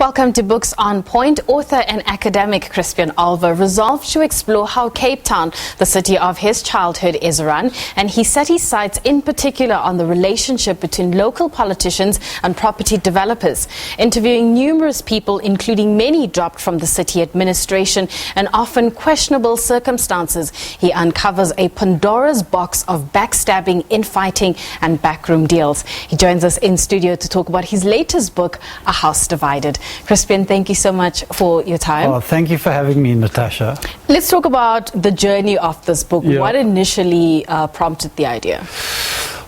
Welcome to Books on Point. Author and academic Crispian Olver resolved to explore how Cape Town, the city of his childhood, is run, and he set his sights in particular on the relationship between local politicians and property developers. Interviewing numerous people, including many dropped from the city administration and often questionable circumstances, he uncovers a Pandora's box of backstabbing, infighting and backroom deals. He joins us in studio to talk about his latest book, A House Divided. Crispian, thank you so much for your time. Oh, thank you for having me, Natasha. Let's talk about the journey of this book. Yeah. What initially prompted the idea?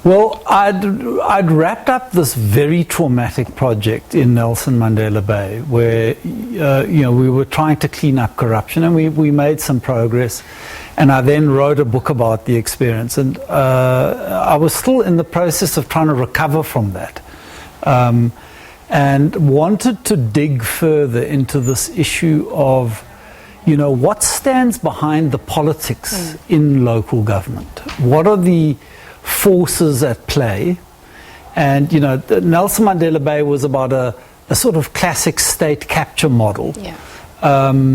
Well, I'd wrapped up this very traumatic project in Nelson Mandela Bay where we were trying to clean up corruption, and we made some progress. And I then wrote a book about the experience, and I was still in the process of trying to recover from that. And wanted to dig further into this issue of, what stands behind the politics in local government? What are the forces at play? And, Nelson Mandela Bay was about a sort of classic state capture model. Yeah.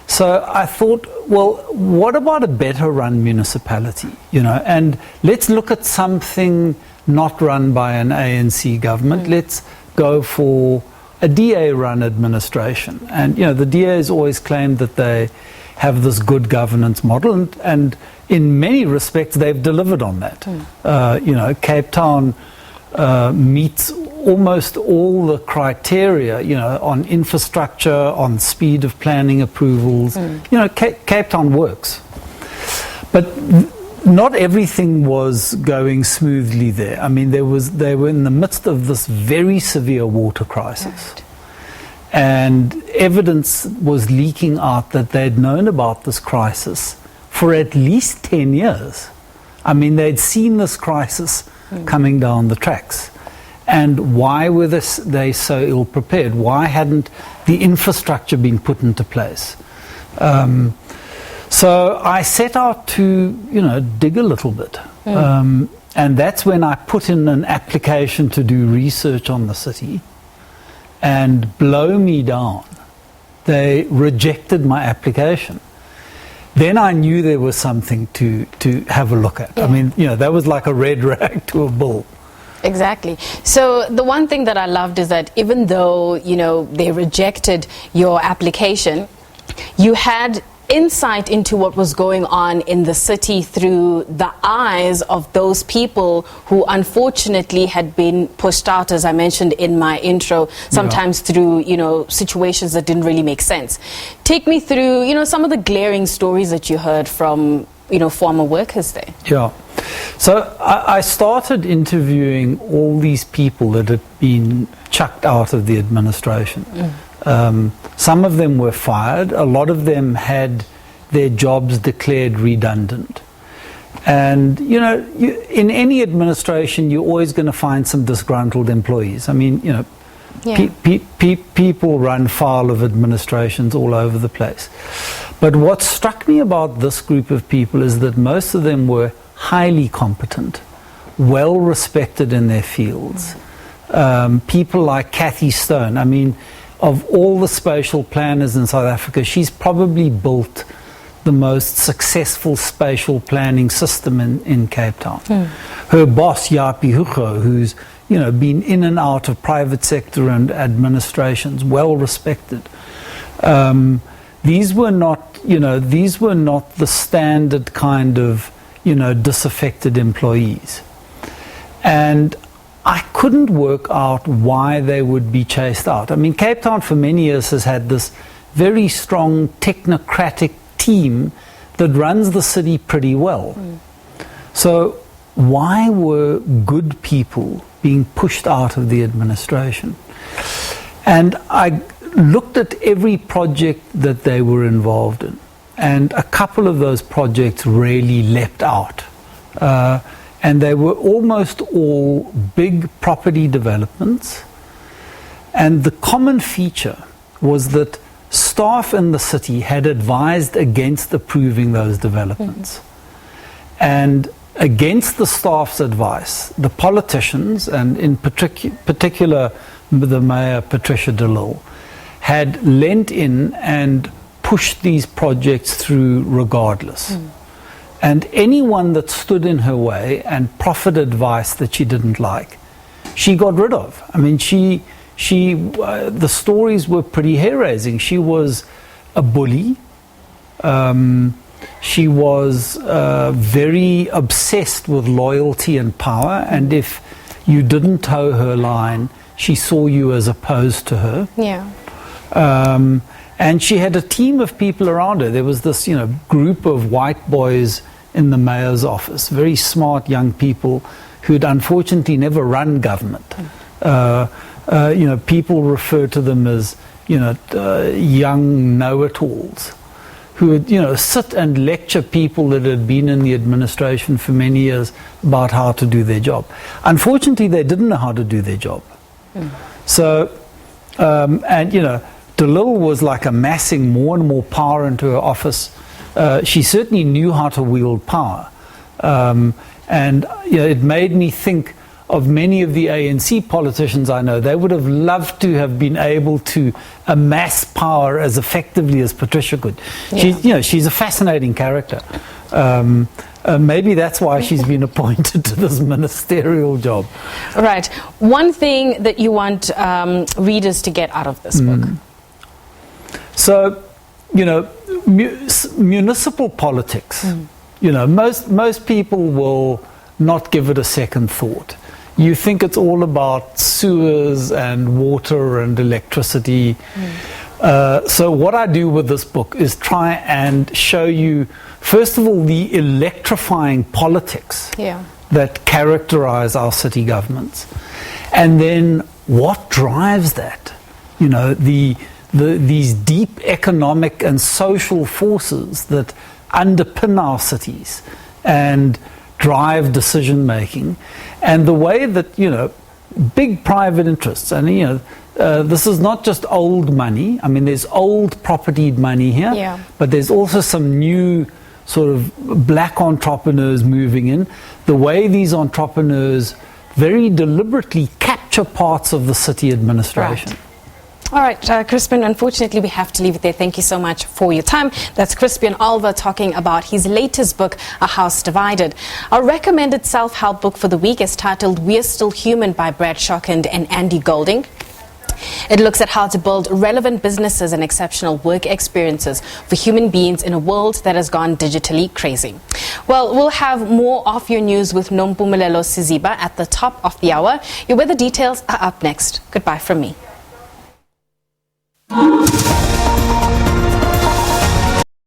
So I thought, well, what about a better run municipality? And let's look at something not run by an ANC government. Let's go for a DA-run administration. And, the DA's always claimed that they have this good governance model, and in many respects, they've delivered on that. Cape Town meets almost all the criteria, on infrastructure, on speed of planning approvals. Cape Town works. But not everything was going smoothly there. I mean, they were in the midst of this very severe water crisis. Right. And evidence was leaking out that they'd known about this crisis for at least 10 years. I mean, they'd seen this crisis coming down the tracks. And why were they so ill prepared? Why hadn't the infrastructure been put into place? So I set out to, dig a little bit. And that's when I put in an application to do research on the city. And blow me down, they rejected my application. Then I knew there was something to have a look at. Yeah. I mean, that was like a red rag to a bull. Exactly. So the one thing that I loved is that even though, they rejected your application, you had insight into what was going on in the city through the eyes of those people who unfortunately had been pushed out, as I mentioned in my intro, sometimes through, situations that didn't really make sense. Take me through, some of the glaring stories that you heard from, former workers there. Yeah. So I started interviewing all these people that had been chucked out of the administration. Some of them were fired. A lot of them had their jobs declared redundant. And, in any administration, you're always going to find some disgruntled employees. I mean, people run foul of administrations all over the place. But what struck me about this group of people is that most of them were highly competent, well respected in their fields. People like Cathy Stone, I mean, of all the spatial planners in South Africa, she's probably built the most successful spatial planning system in Cape Town. Her boss, Yapi Hugo, who's been in and out of private sector and administrations, well respected. These were not the standard kind of disaffected employees. And I couldn't work out why they would be chased out. I mean, Cape Town for many years has had this very strong technocratic team that runs the city pretty well. So why were good people being pushed out of the administration? And I looked at every project that they were involved in, and a couple of those projects really leapt out. And they were almost all big property developments. And the common feature was that staff in the city had advised against approving those developments. And against the staff's advice, the politicians, and in particular the Mayor, Patricia de Lille, had lent in and pushed these projects through regardless. And anyone that stood in her way and proffered advice that she didn't like, she got rid of. I mean, the stories were pretty hair-raising. She was a bully. She was very obsessed with loyalty and power, and if you didn't toe her line, she saw you as opposed to her. Yeah. And she had a team of people around her. There was this, group of white boys in the mayor's office, very smart young people who'd unfortunately never run government. People refer to them as, young know-it-alls who would, sit and lecture people that had been in the administration for many years about how to do their job. Unfortunately, they didn't know how to do their job. So, DeLille was like amassing more and more power into her office. She certainly knew how to wield power. It made me think of many of the ANC politicians I know. They would have loved to have been able to amass power as effectively as Patricia could. Yeah. She's a fascinating character. Maybe that's why she's been appointed to this ministerial job. Right. One thing that you want readers to get out of this book? So, municipal politics, most people will not give it a second thought. You think it's all about sewers and water and electricity. So what I do with this book is try and show you, first of all, the electrifying politics that characterize our city governments. And then what drives that? These deep economic and social forces that underpin our cities and drive decision making, and the way that big private interests, and this is not just old money. I mean, there's old propertied money here, but there's also some new sort of black entrepreneurs moving in. The way these entrepreneurs very deliberately capture parts of the city administration. Right. All right, Crispian, unfortunately we have to leave it there. Thank you so much for your time. That's Crispian Olver talking about his latest book, A House Divided. Our recommended self-help book for the week is titled We're Still Human by Brad Schockand and Andy Golding. It looks at how to build relevant businesses and exceptional work experiences for human beings in a world that has gone digitally crazy. Well, we'll have more of your news with Nompumelelo Siziba at the top of the hour. Your weather details are up next. Goodbye from me.